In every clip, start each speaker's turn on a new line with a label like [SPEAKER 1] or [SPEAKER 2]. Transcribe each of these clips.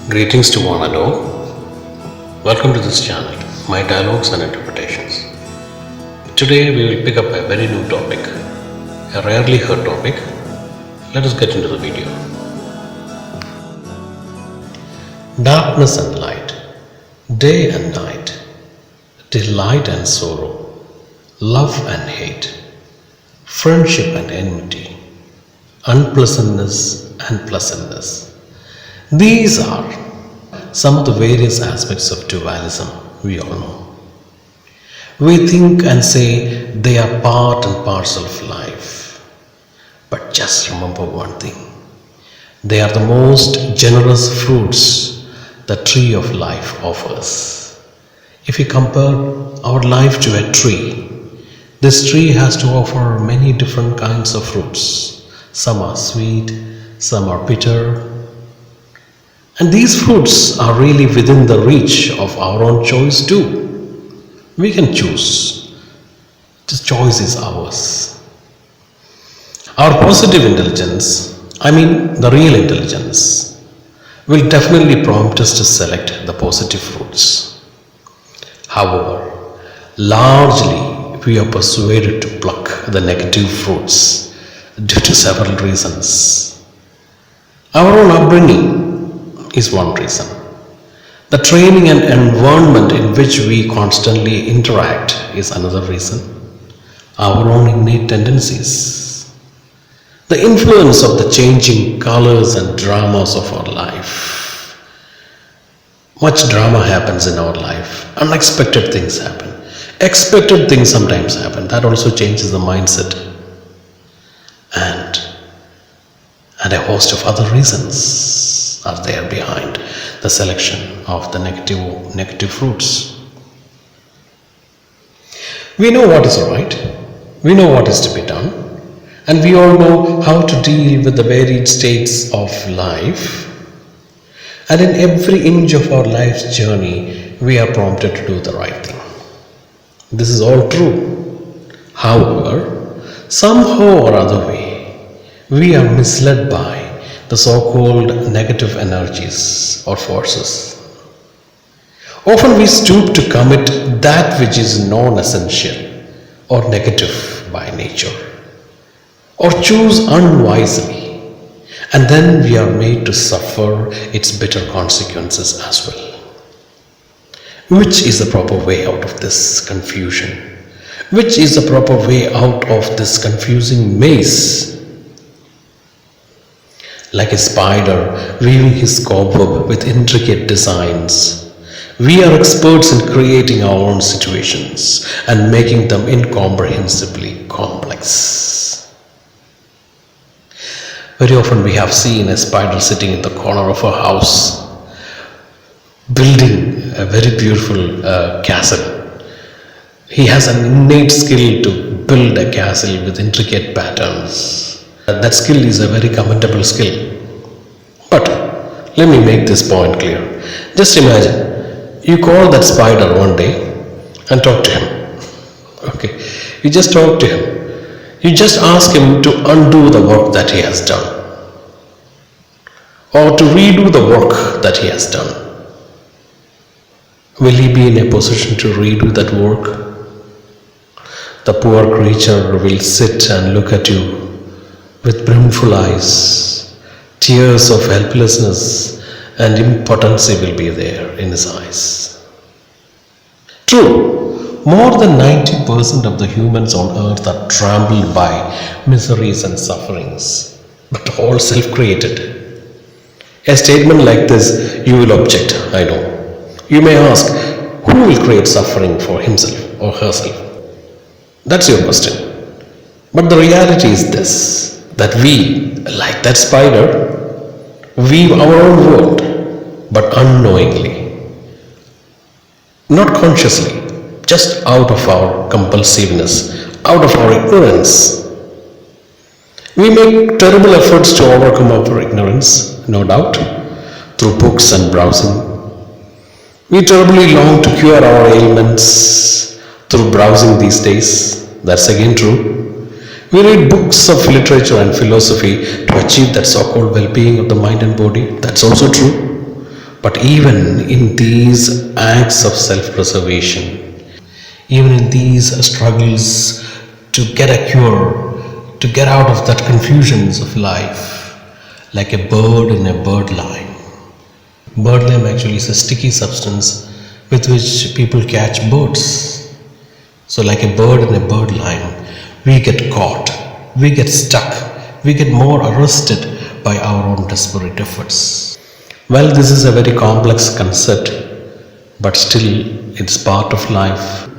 [SPEAKER 1] Greetings to one and all. Welcome to this channel, My Dialogues and Interpretations. Today we will pick up a very new topic, a rarely heard topic. Let us get into the video. Darkness and light, day and night, delight and sorrow, love and hate, friendship and enmity, unpleasantness and pleasantness. These are some of the various aspects of dualism we all know. We think and say they are part and parcel of life. But just remember one thing. They are the most generous fruits the tree of life offers. If you compare our life to a tree, this tree has to offer many different kinds of fruits. Some are sweet, some are bitter. And these fruits are really within the reach of our own choice too. We can choose. The choice is ours. Our positive intelligence, the real intelligence, will definitely prompt us to select the positive fruits. However, largely we are persuaded to pluck the negative fruits due to several reasons. Our own upbringing is one reason. The training and environment in which we constantly interact is another reason. Our own innate tendencies. The influence of the changing colors and dramas of our life. Much drama happens in our life. Unexpected things happen. Expected things sometimes happen. That also changes the mindset. And a host of other reasons are there behind the selection of the negative fruits. We know what is right, we know what is to be done, and we all know how to deal with the varied states of life. And in every inch of our life's journey, we are prompted to do the right thing. This is all true. However, somehow or other way, we are misled by the so-called negative energies or forces. Often we stoop to commit that which is non-essential or negative by nature, or choose unwisely, and then we are made to suffer its bitter consequences as well. Which is the proper way out of this confusion? Which is the proper way out of this confusing maze? Like a spider weaving his cobweb with intricate designs, we are experts in creating our own situations and making them incomprehensibly complex. Very often we have seen a spider sitting in the corner of a house, building a very beautiful castle. He has an innate skill to build a castle with intricate patterns. That skill is a very commendable skill. But let me make this point clear. Just imagine, you call that spider one day and talk to him. Okay, you just talk to him. You just ask him to undo the work that he has done, or to redo the work that he has done. Will he be in a position to redo that work? The poor creature will sit and look at you with brimful eyes. Tears of helplessness and impotency will be there in his eyes. True, more than 90% of the humans on earth are trampled by miseries and sufferings, but all self-created. A statement like this, you will object, I know. You may ask, who will create suffering for himself or herself? That's your question. But the reality is this, that we, like that spider, weave our own world, but unknowingly, not consciously, just out of our compulsiveness, out of our ignorance. We make terrible efforts to overcome our ignorance, no doubt, through books and browsing. We terribly long to cure our ailments through browsing these days. That's again true. We read books of literature and philosophy to achieve that so-called well-being of the mind and body. That's also true. But even in these acts of self preservation, even in these struggles to get a cure, to get out of that confusions of life, like a bird in a bird lime. Bird lime actually is a sticky substance with which people catch birds. So, like a bird in a bird lime, we get caught, we get stuck, we get more arrested by our own desperate efforts. Well, this is a very complex concept, but still, it's part of life.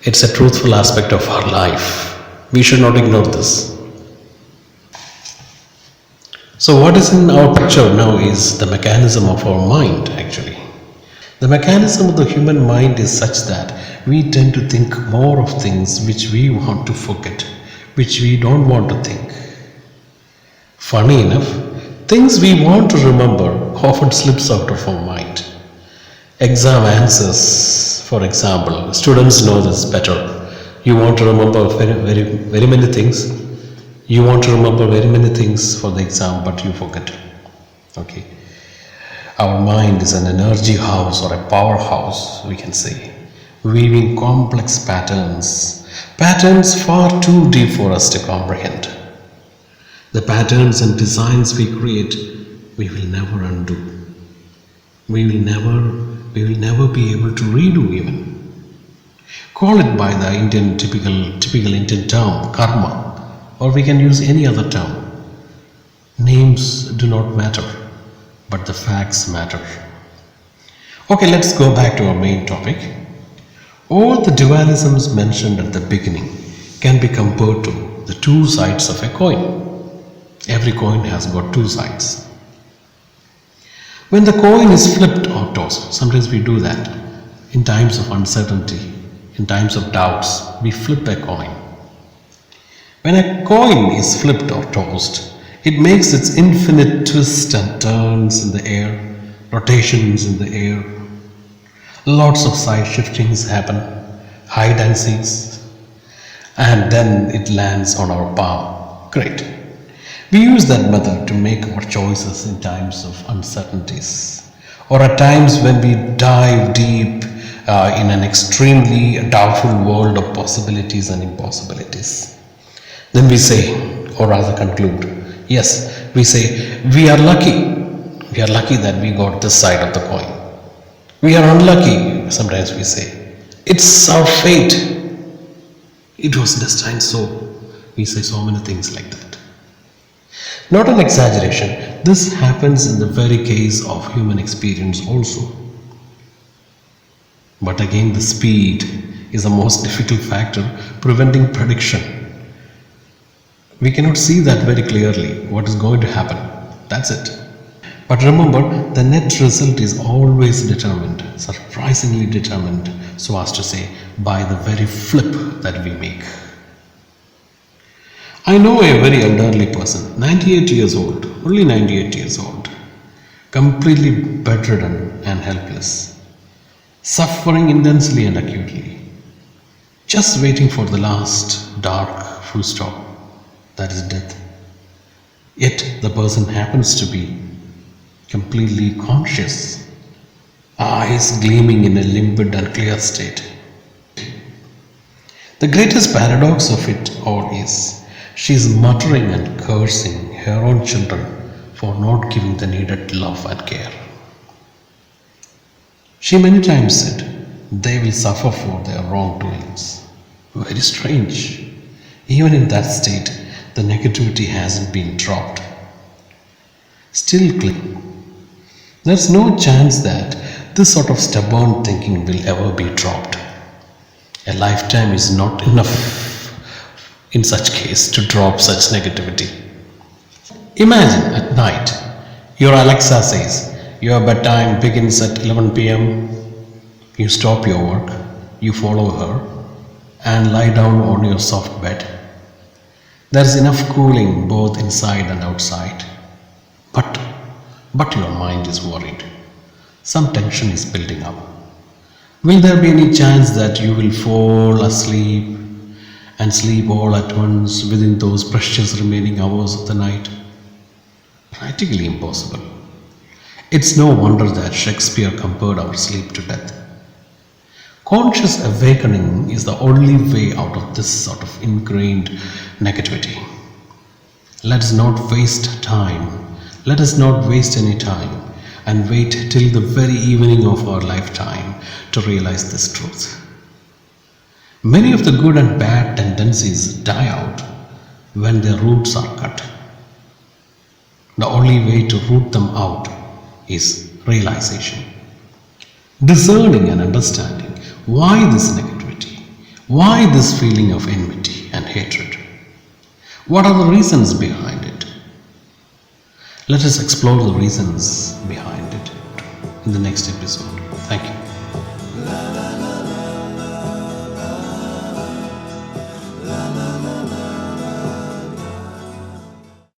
[SPEAKER 1] It's a truthful aspect of our life. We should not ignore this. So, what is in our picture now is the mechanism of our mind actually. The mechanism of the human mind is such that we tend to think more of things which we want to forget, which we don't want to think. Funny enough, things we want to remember often slips out of our mind. Exam answers, for example, students know this better. You want to remember very many things. You want to remember very many things for the exam, but you forget. Okay. Our mind is an energy house or a powerhouse, we can say, weaving complex patterns far too deep for us to comprehend. The patterns and designs we create, we will never undo. We will never be able to redo even. Call it by the typical Indian term, karma, or we can use any other term. Names do not matter, but the facts matter. Okay, let's go back to our main topic. All the dualisms mentioned at the beginning can be compared to the two sides of a coin. Every coin has got two sides. When the coin is flipped or tossed, sometimes we do that. In times of uncertainty, in times of doubts, we flip a coin. When a coin is flipped or tossed, it makes its infinite twists and turns in the air, rotations in the air. Lots of side shiftings happen, hide and seeks, and then it lands on our palm. Great. We use that method to make our choices in times of uncertainties, or at times when we dive deep in an extremely doubtful world of possibilities and impossibilities. Then we say, or rather conclude, yes, we say, we are lucky. We are lucky that we got this side of the coin. We are unlucky, sometimes we say. It's our fate. It was destined so. We say so many things like that. Not an exaggeration. This happens in the very case of human experience also. But again, the speed is the most difficult factor preventing prediction. We cannot see that very clearly, what is going to happen. That's it. But remember, the net result is always determined, surprisingly determined, so as to say, by the very flip that we make. I know a very elderly person, 98 years old, only 98 years old, completely bedridden and helpless, suffering intensely and acutely, just waiting for the last dark full stop, that is death. Yet the person happens to be completely conscious, eyes gleaming in a limpid and clear state. The greatest paradox of it all is she is muttering and cursing her own children for not giving the needed love and care. She many times said they will suffer for their wrongdoings. Very strange. Even in that state, the negativity hasn't been dropped. Still cling. There's no chance that this sort of stubborn thinking will ever be dropped. A lifetime is not enough in such case to drop such negativity. Imagine at night, your Alexa says your bedtime begins at 11 p.m. You stop your work, you follow her, and lie down on your soft bed. There's enough cooling both inside and outside. But your mind is worried. Some tension is building up. Will there be any chance that you will fall asleep and sleep all at once within those precious remaining hours of the night? Practically impossible. It's no wonder that Shakespeare compared our sleep to death. Conscious awakening is the only way out of this sort of ingrained negativity. Let us not waste time. Let us not waste any time and wait till the very evening of our lifetime to realize this truth. Many of the good and bad tendencies die out when their roots are cut. The only way to root them out is realization. Discerning and understanding why this negativity, why this feeling of enmity and hatred. What are the reasons behind it? Let us explore the reasons behind it in the next episode. Thank you.